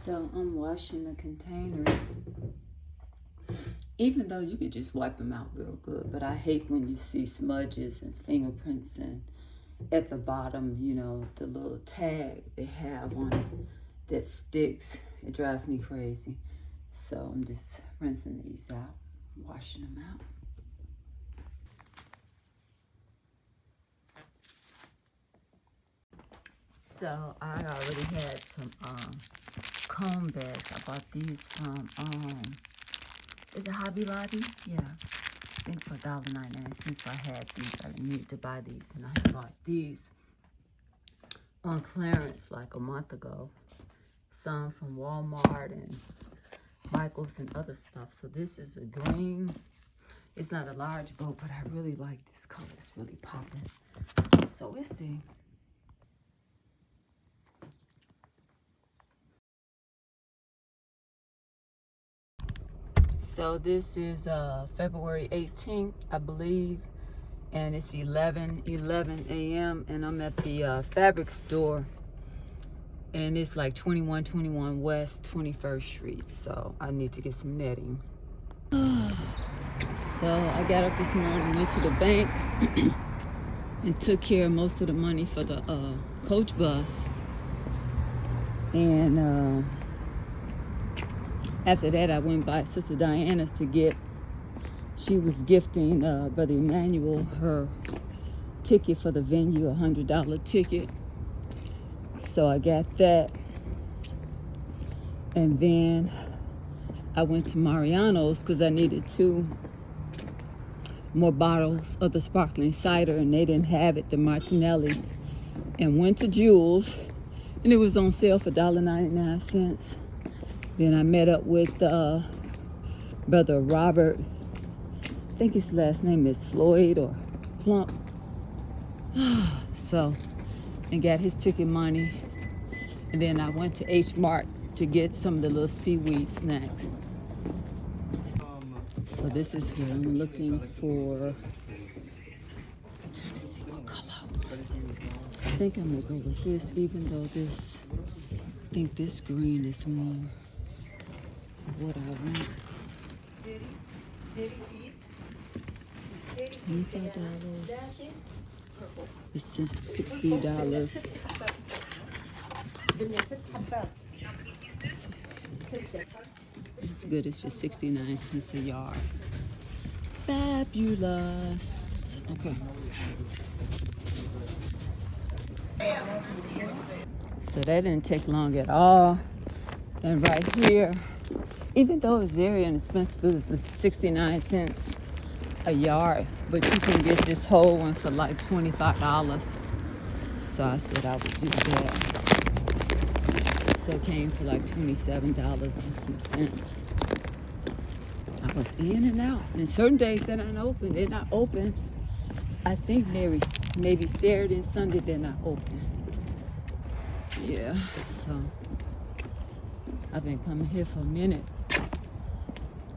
So I'm washing the containers, even though you could just wipe them out real good, but I hate when you see smudges and fingerprints and at the bottom, you know, the little tag they have on it that sticks. It drives me crazy. So I'm just rinsing these out, washing them out. So I already had some comb bags. I bought these from is it Hobby Lobby? Yeah, I think for $1.99. Since I had these, I needed to buy these, and I had bought these on clearance like a month ago. Some from Walmart and Michael's and other stuff. So this is a green. It's not a large boat, but I really like this color. It's really popping. So we'll see. So this is February 18th, I believe, and it's 11 a.m. and I'm at the fabric store, and it's like 2121 West 21st Street. So I need to get some netting. So I got up this morning, went to the bank, and took care of most of the money for the coach bus, and after that, I went by Sister Diana's to get, she was gifting Brother Emmanuel her ticket for the venue, a $100 ticket. So I got that. And then I went to Mariano's because I needed 2 more bottles of the sparkling cider, and they didn't have it, the Martinelli's. And went to Jewel's, and it was on sale for $1.99. Then I met up with Brother Robert. I think his last name is Floyd or Plump. So, and got his ticket money. And then I went to H Mart to get some of the little seaweed snacks. So this is where I'm looking for. I'm trying to see what color I want. I think I'm gonna go with this, even though this, I think this green is more what I want. $25. It's just $60. This is good. It's just 69 cents a yard. Fabulous. Okay. So that didn't take long at all. And right here, even though it's very inexpensive, it was 69 cents a yard, but you can get this whole one for like $25. So I said I would do that. So it came to like $27 and some cents. I was in and out. And certain days they're not open. They're not open. I think maybe Saturday and Sunday they're not open. Yeah, so I've been coming here for a minute.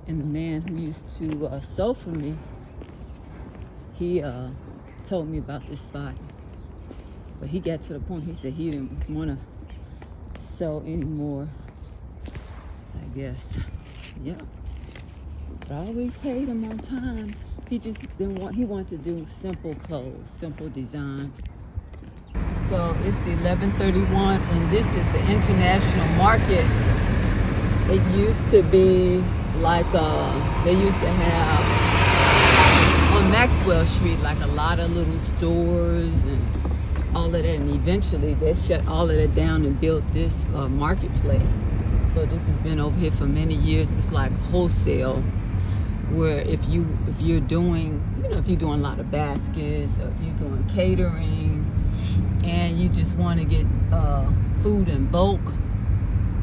And the man who used to sew for me, he told me about this spot. But he got to the point, he said he didn't want to sew anymore, I guess. Yeah. But I always paid him on time. He just didn't want, he wanted to do simple clothes, simple designs. So it's 11:31, and this is the International Market. It used to be like they used to have on Maxwell Street like a lot of little stores and all of that, and eventually they shut all of that down and built this marketplace. So this has been over here for many years. It's like wholesale, where if you're doing, you know, if you're doing a lot of baskets, or if you're doing catering and you just want to get food in bulk,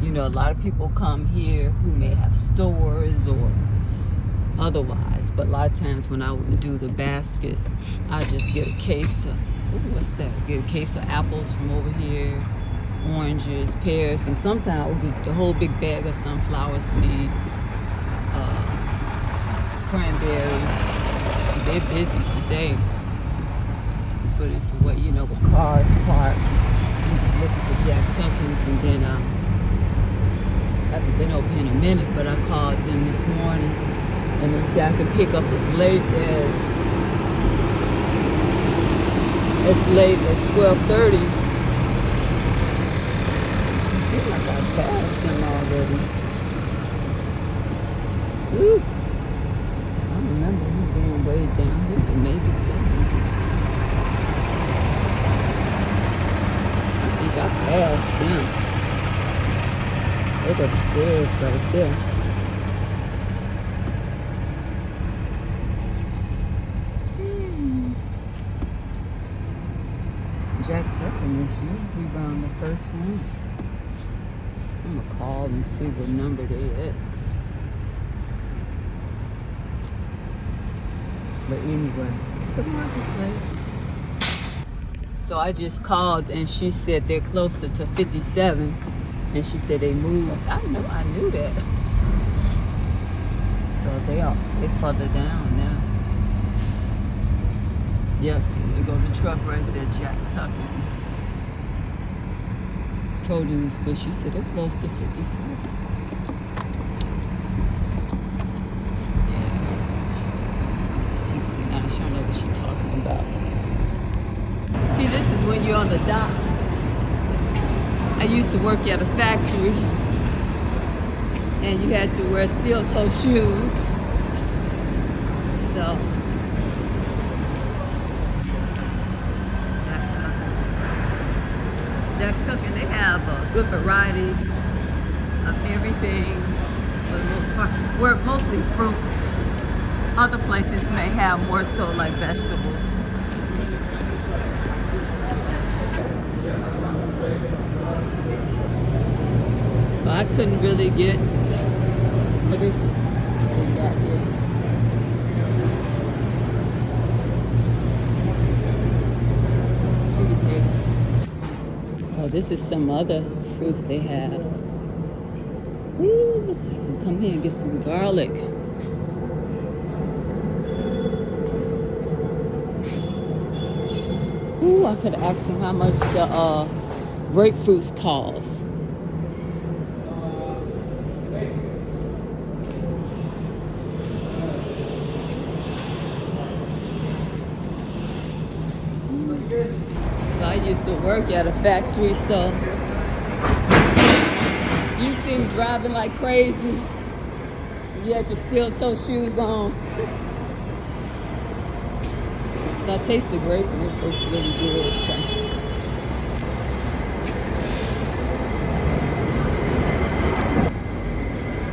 you know, a lot of people come here who may have stores or otherwise, but a lot of times when I would do the baskets, I just get a case of, what's that? Get a case of apples from over here, oranges, pears, and sometimes I'll get the whole big bag of sunflower seeds, cranberries. So they're busy today, but it's the way, you know, with cars parked. I'm just looking for Jack Tuckins, and then haven't been open in a minute, but I called them this morning and they said I could pick up as late as 12:30. It seems like I passed them already. Ooh. I remember him being way down here, but maybe so. I think I passed them. They got the stairs right there. Jack Tucker this year, we round the first one. I'm gonna call and see what number they at. But anyway, it's the marketplace. So I just called and she said they're closer to 57. And she said they moved. I knew that. So they're further down now. Yep, see, there go the truck right there, Jack Tucker. Produce, but she said they're close to 57. Yeah. 69, she don't know what she's talking about. See, this is when you're on the dock. I used to work at a factory and you had to wear steel toe shoes. So Jack Tucker, they have a good variety of everything for the most part. We're mostly fruit. Other places may have more so like vegetables. So I couldn't really get, but this is what they got here. Sweet potatoes. So this is some other fruits they have. Ooh, look, I can come here and get some garlic. Ooh, I could ask them how much the grapefruits cost. So I used to work at a factory, so you see me driving like crazy. You had your steel toe shoes on. So I taste the grape and it tastes really good.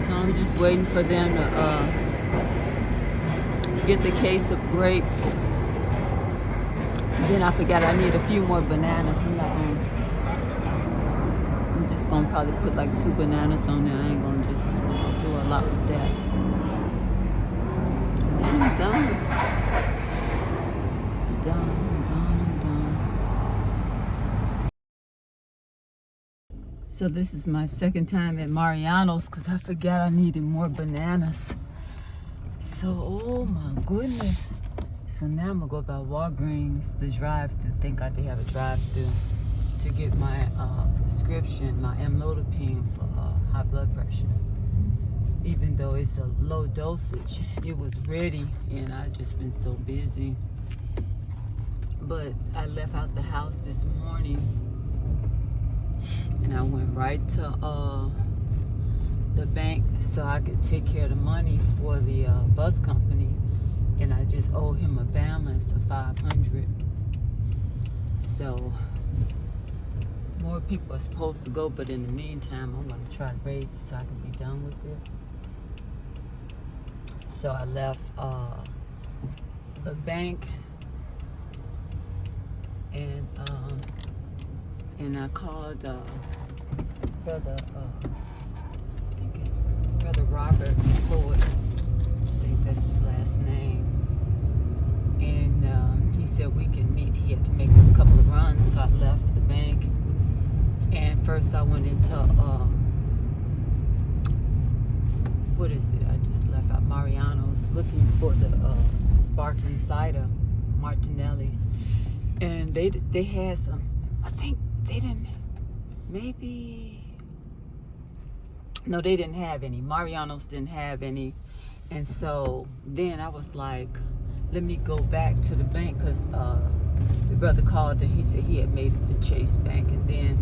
So I'm just waiting for them to get the case of grapes. Then I forgot I need a few more bananas. I'm just gonna probably put like 2 bananas on there. I ain't gonna just do a lot with that. And I'm done. Done. So this is my second time at Mariano's because I forgot I needed more bananas. So, oh my goodness. So now I'm gonna go by Walgreens, the drive-thru. Thank God they have a drive-thru to get my prescription, my amlodipine for high blood pressure. Even though it's a low dosage, it was ready, and I just been so busy. But I left out the house this morning, and I went right to the bank so I could take care of the money for the bus company. And I just owe him a balance of $500. So more people are supposed to go, but in the meantime, I'm gonna try to raise it so I can be done with it. So I left the bank and I called brother. I think it's Brother Robert Floyd. I think that's his last name. And he said we can meet. He had to make a couple of runs, so I left the bank. And first I went into what is it? I just left out Mariano's looking for the sparkling cider, Martinelli's, and they had some. I think they didn't. Maybe No, they didn't have any. Mariano's didn't have any. And so then I was like, let me go back to the bank, because the brother called and he said he had made it to Chase Bank. And then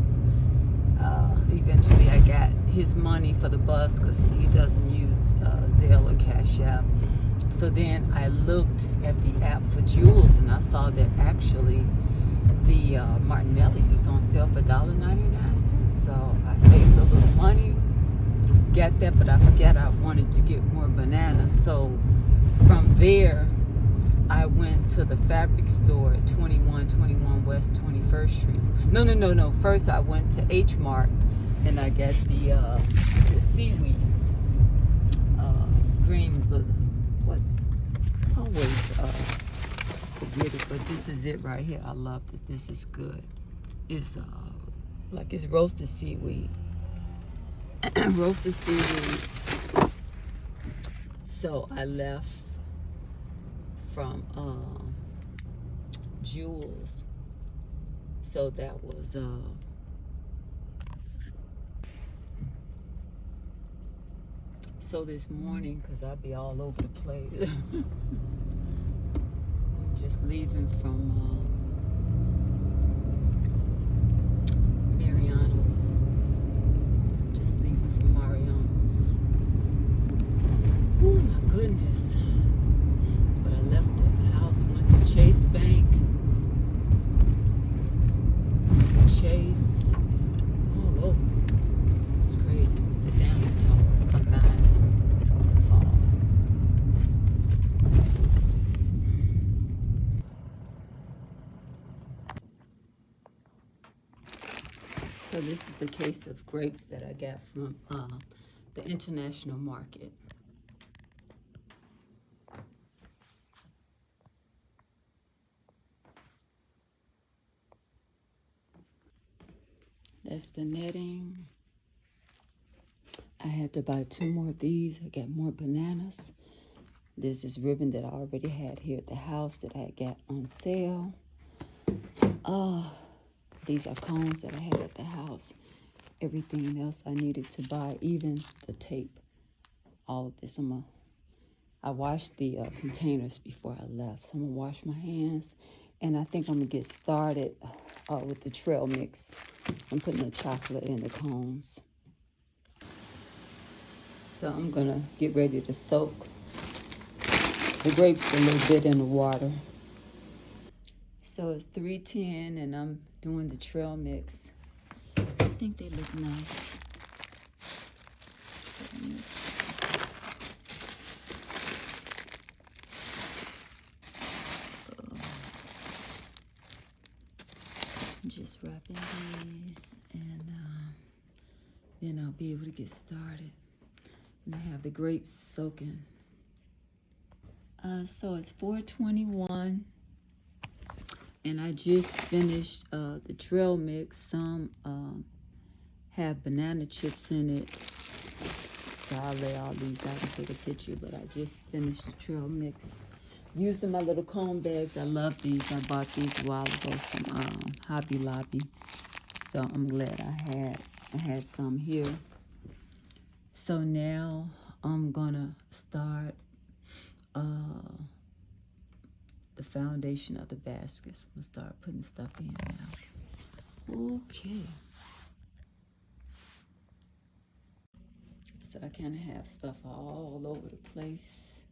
eventually I got his money for the bus, because he doesn't use Zelle or Cash App. So then I looked at the app for jewels, and I saw that actually the Martinelli's was on sale for $1.99. So I saved a little money, got that, but I forgot I wanted to get more bananas. So from there, I went to the fabric store at 2121 West 21st Street. No. First I went to H Mart, and I got the seaweed green. What? Always forget it, but this is it right here. I love that. This is good. It's like it's roasted seaweed. Roasted seaweed. So I left from Jewels. So that was so this morning, because I'll be all over the place. I'm just leaving from Mariano's. Just leaving from Mariano's. Oh my goodness. But I left the house, went to Chase Bank. Chase. All over. It's crazy. Sit down and talk, because my mind is going to fall. So this is the case of grapes that I got from the international market. That's the netting. I had to buy 2 more of these. I got more bananas. There's this ribbon that I already had here at the house that I got on sale. These are cones that I had at the house. Everything else I needed to buy, even the tape. All of this. I washed the containers before I left. So I'm going to wash my hands. And I think I'm going to get started with the trail mix. I'm putting the chocolate in the cones. So I'm going to get ready to soak the grapes a little bit in the water. So it's 3:10 and I'm doing the trail mix. I think they look nice. Just wrapping these, and then I'll be able to get started. And I have the grapes soaking. So it's 4:21, and I just finished the trail mix. Some have banana chips in it, so I'll lay all these out and take a picture. But I just finished the trail mix. Using my little cone bags. I love these. I bought these a while ago from Hobby Lobby. So I'm glad I had some here. So now I'm gonna start the foundation of the baskets. I'm gonna start putting stuff in now. Okay. So I kind of have stuff all over the place.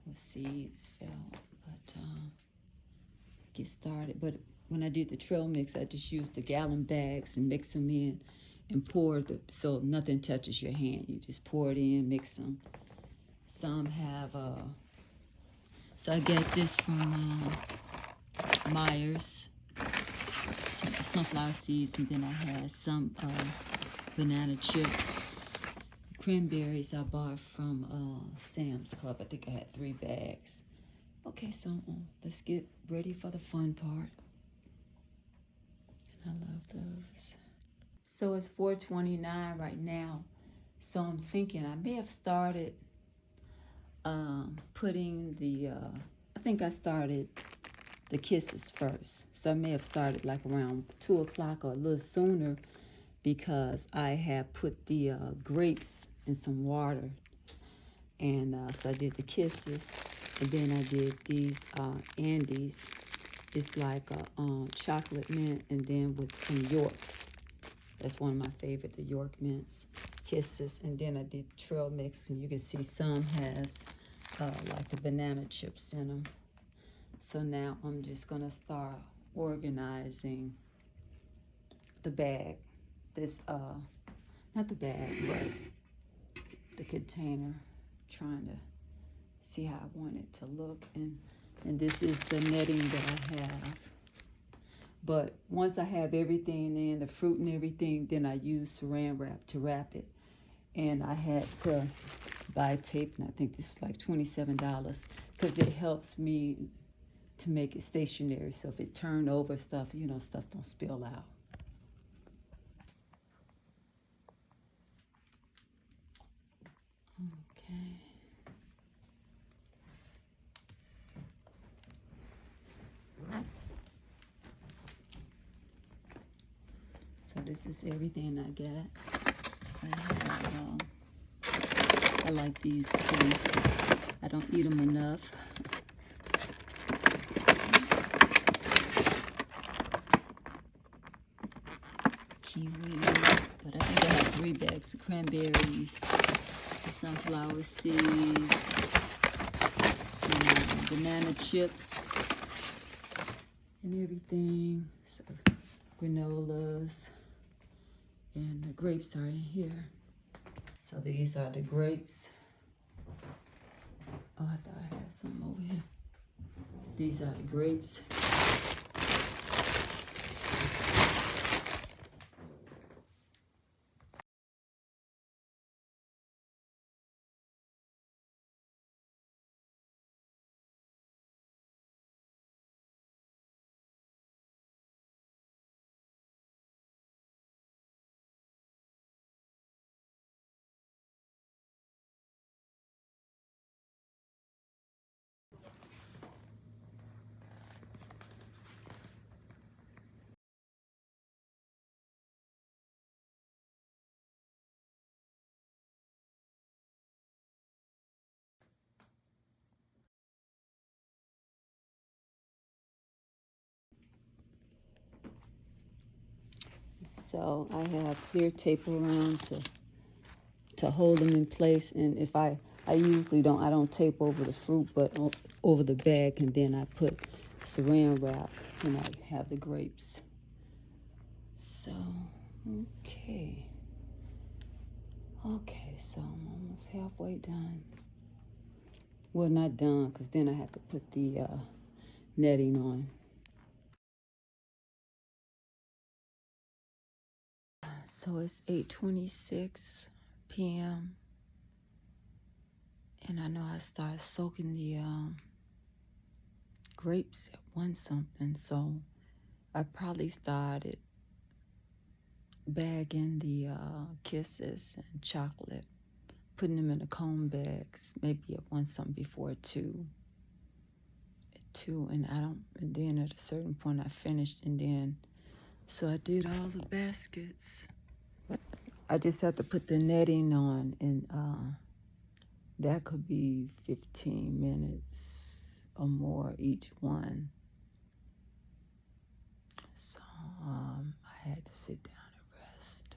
The seeds fell, but get started. But when I did the trail mix, I just used the gallon bags and mix them in and pour so nothing touches your hand. You just pour it in, mix them. Some have so I got this from Myers, sunflower seeds, and then I had some banana chips. Cranberries I bought from Sam's Club. I think I had 3 bags. Okay, so let's get ready for the fun part. And I love those. So it's 4:29 right now. So I'm thinking I may have started putting the, I think I started the kisses first. So I may have started like around 2 o'clock or a little sooner. because I had put the grapes in some water. And so I did the kisses, and then I did these Andes. It's like a chocolate mint, and then with some Yorks. That's one of my favorite, the York mints. Kisses, and then I did trail mix, and you can see some has like the banana chips in them. So now I'm just gonna start organizing the bag. This not the bag, but the container. Trying to see how I want it to look, and this is the netting that I have. But once I have everything in, the fruit and everything, then I use saran wrap to wrap it. And I had to buy tape, and I think this was like $27, because it helps me to make it stationary. So if it turned over stuff, you know, stuff don't spill out. Okay. So this is everything I got. I like these too. I don't eat them enough. Kiwi, but I think I have 3 bags of cranberries, sunflower seeds, and banana chips, and everything. So granolas, and the grapes are in here. So these are the grapes. Oh, I thought I had some over here. These are the grapes. So I have clear tape around to hold them in place. And if I usually I don't tape over the fruit, but over the bag, and then I put saran wrap when I have the grapes. So, okay, so I'm almost halfway done. Well, not done, because then I have to put the netting on. So it's 8:26 p.m. and I know I started soaking the grapes at 1 something, so I probably started bagging the kisses and chocolate, putting them in the cone bags, maybe at 1 something before 2. At 2, and then at a certain point I finished, and then so I did all the baskets. I just have to put the netting on, and that could be 15 minutes or more each one. So I had to sit down and rest.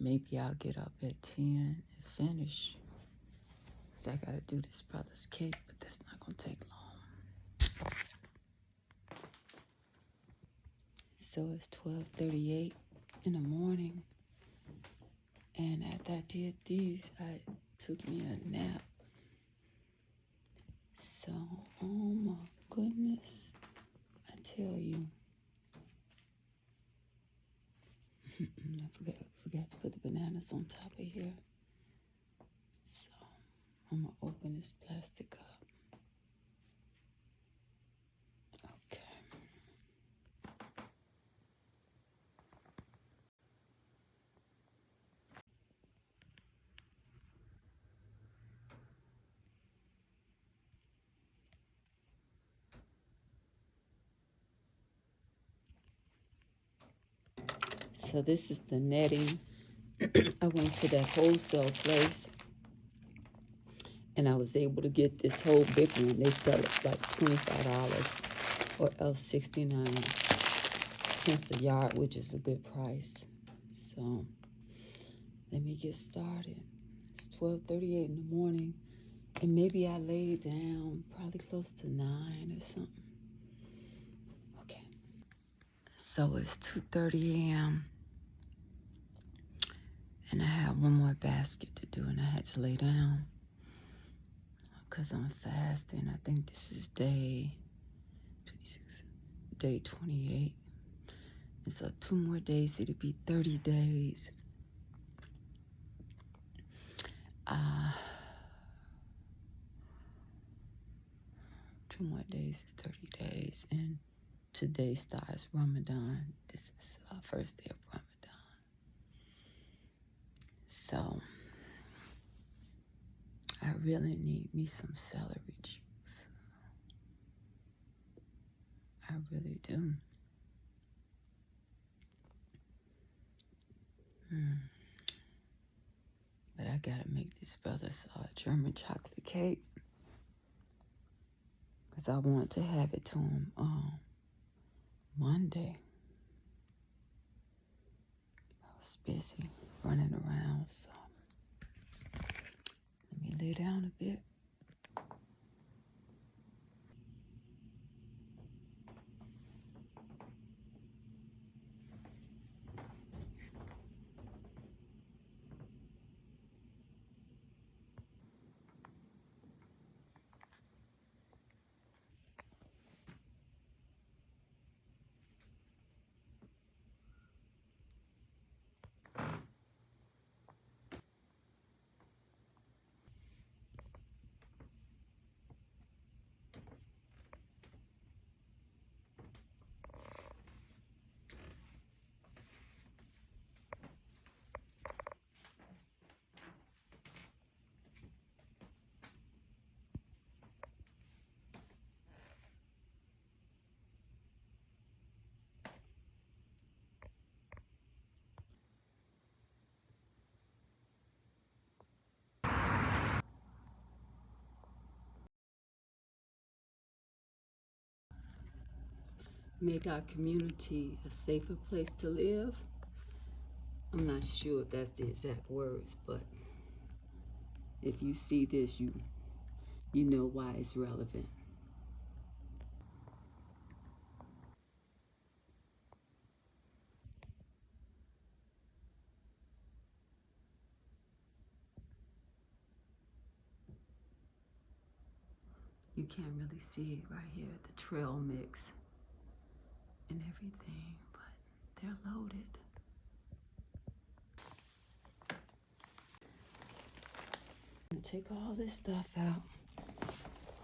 Maybe I'll get up at 10 and finish, because I gotta do this brother's cake, but that's not gonna take long. So it's 12:38 in the morning, and after I did these, I took me a nap. So, oh my goodness, I tell you. I forgot to put the bananas on top of here. So, I'm gonna open this plastic up. Okay. So this is the netting. I went to that wholesale place and I was able to get this whole big one. They sell it like $25 or else 69 cents a yard, which is a good price. So let me get started. It's 12:38 in the morning, and maybe I laid down probably close to 9 or something. Okay. So it's 2:30 a.m. and I have one more basket to do, and I had to lay down because I'm fasting. I think this is day 26, day 28. And so 2 more days, it'll be 30 days. 2 more days is 30 days. And today starts Ramadan. This is first day of Ramadan. So I really need me some celery juice. I really do. But I gotta make this brother's German chocolate cake because I want to have it to him Monday. I was busy running around, so let me lay down a bit. Make our community a safer place to live. I'm not sure if that's the exact words, but if you see this, you know why it's relevant. You can't really see it right here, the trail mix and everything, but they're loaded. And take all this stuff out.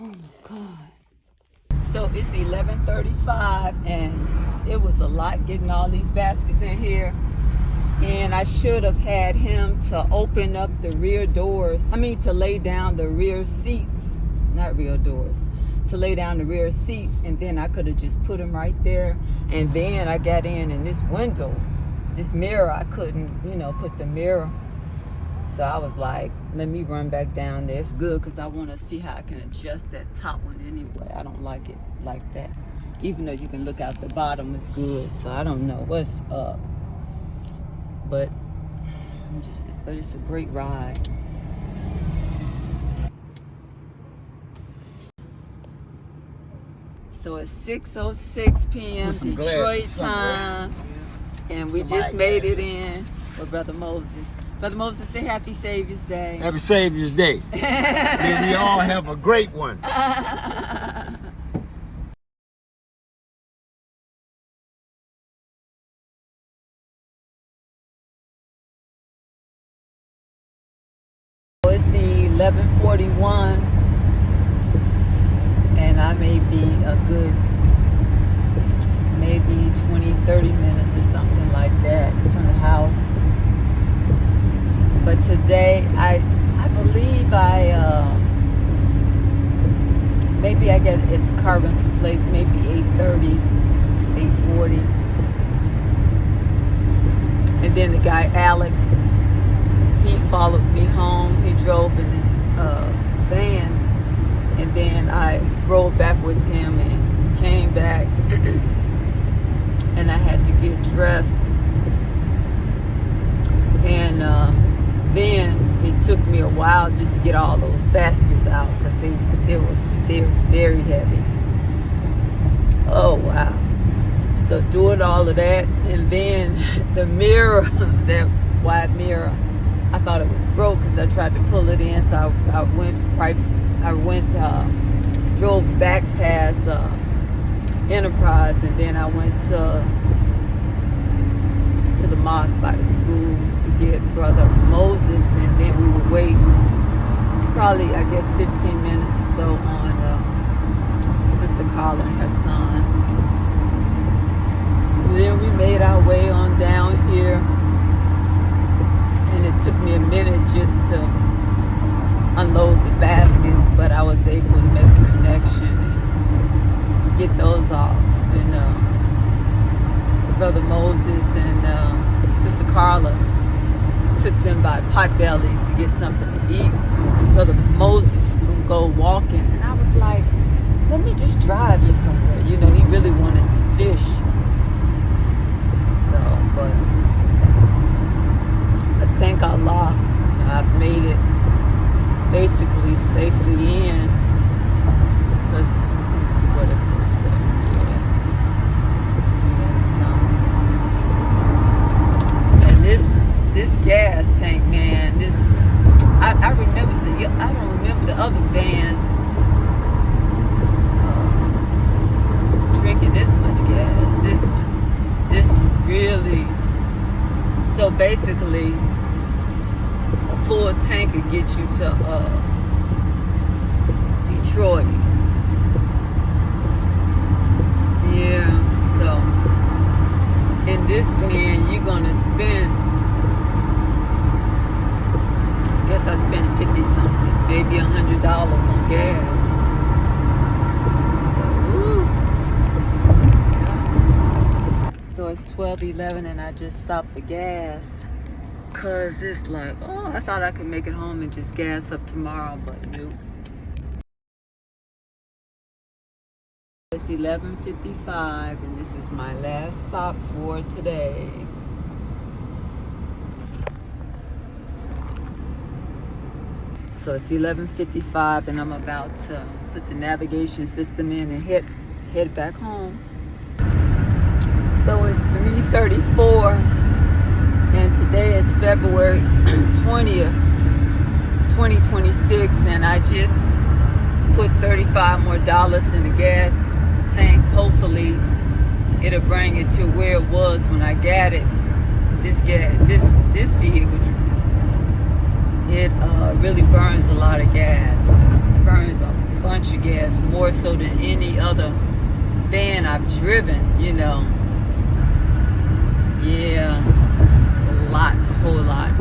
Oh my God. So it's 11:35 and it was a lot getting all these baskets in here. And I should have had him to open up the rear doors. To lay down the rear seats, not rear doors, to lay down the rear seats, and then I could have just put him right there. And then I got in this window, this mirror, I couldn't, put the mirror. So I was like, let me run back down there. It's good because I want to see how I can adjust that top one anyway. I don't like it like that. Even though you can look out the bottom, it's good. So I don't know what's up. But it's a great ride. So it's 6:06 p.m. Detroit time, and we just made it in with Brother Moses. Brother Moses, say Happy Savior's Day. Happy Savior's Day. May we all have a great one. It's 11:41, and I may be a good maybe 20-30 minutes or something like that from the house. But today I believe maybe I get it's a car rental place, maybe 8:30, 8:40. And then the guy Alex, he followed me home. He drove in this van, and then I rode back with him and came back, and I had to get dressed. And then it took me a while just to get all those baskets out because they were very heavy. Oh wow. So doing all of that, and then the mirror, that wide mirror, I thought it was broke because I tried to pull it in. So I drove back past Enterprise, and then I went to the mosque by the school to get Brother Moses, and then we were waiting probably, I guess, 15 minutes or so on Sister Carla and her son. And then we made our way on down here, and it took me a minute just to unload the baskets, but I was able to make a connection and get those off. And Brother Moses and Sister Carla took them by Potbellies to get something to eat, because Brother Moses was going to go walking, and I was like, let me just drive you somewhere. He really wanted some fish. So, but I thank Allah, I've made it basically safely in, because let me see, what does this say? This gas tank, man, I don't remember the other vans drinking this much gas. This one really. So basically, a full tank could get you to Detroit. Yeah, so in this van, you're gonna spend, I guess I spent 50 something, maybe $100 on gas. So, woo. Yeah. So it's 12:11, and I just stopped for gas, cause it's like, I thought I could make it home and just gas up tomorrow, but nope. It's 11:55, and this is my last stop for today. So it's 11:55, and I'm about to put the navigation system in and head back home. So it's 3:34, and today is February 20th, 2026, and I just put $35 more in the gas tank. Hopefully it'll bring it to where it was when I got it. This vehicle, it really burns a lot of gas. Burns a bunch of gas, more so than any other van I've driven, Yeah, a whole lot.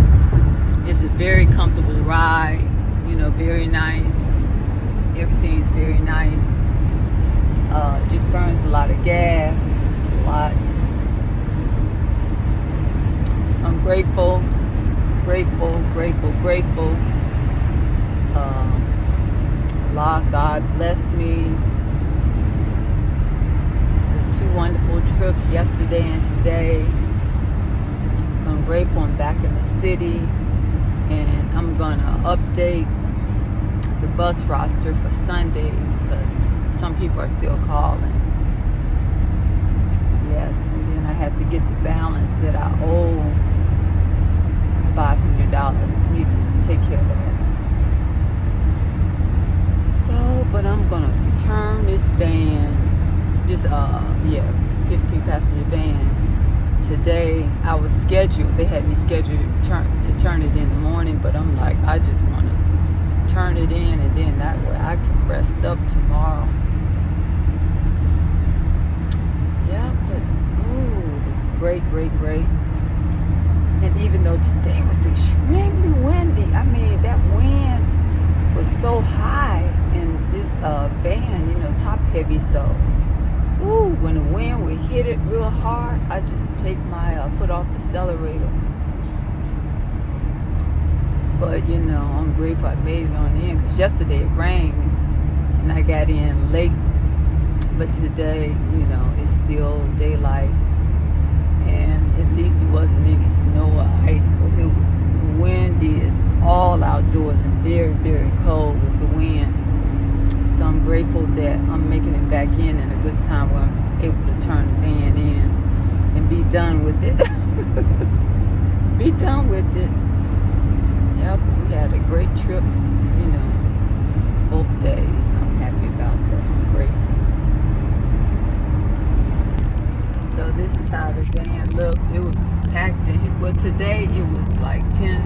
It's a very comfortable ride, very nice. Everything's very nice. Just burns a lot of gas, a lot. So I'm grateful. Allah, God bless me with 2 wonderful trips yesterday and today. So I'm grateful I'm back in the city, and I'm gonna update the bus roster for Sunday because some people are still calling. Yes, and then I had to get the balance that I owe, $500. I need to take care of that. So, but I'm gonna return this van, 15 passenger van. Today I was scheduled, they had me scheduled to turn it in the morning, but I'm like, I just want to turn it in, and then that way I can rest up tomorrow. Yeah, but it's great. And even though today was extremely windy, I mean, that wind was so high in this van, top heavy, so Ooh, when the wind would hit it real hard, I just take my foot off the accelerator. But you know, I'm grateful I made it on in, because yesterday it rained and I got in late. But today, you know, it's still daylight, and at least it wasn't any snow or ice, but it was windy as all outdoors and very, very cold with the wind. So I'm grateful that I'm making it back in a good time where I'm able to turn the van in and be done with it. Be done with it. Yep, we had a great trip, you know, both days. So I'm happy about that. I'm grateful. So this is how the van looked. It was packed in here. Well, today it was like 10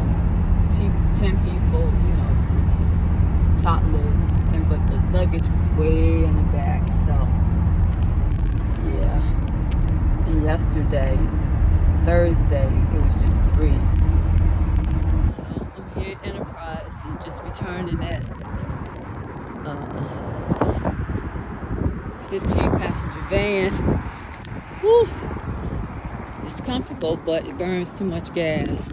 people, you know, toddlers, but the luggage was way in the back. So yeah. And yesterday, Thursday, it was just 3. So I'm here at Enterprise and just returning that 15-passenger van. Whew. It's comfortable, but it burns too much gas.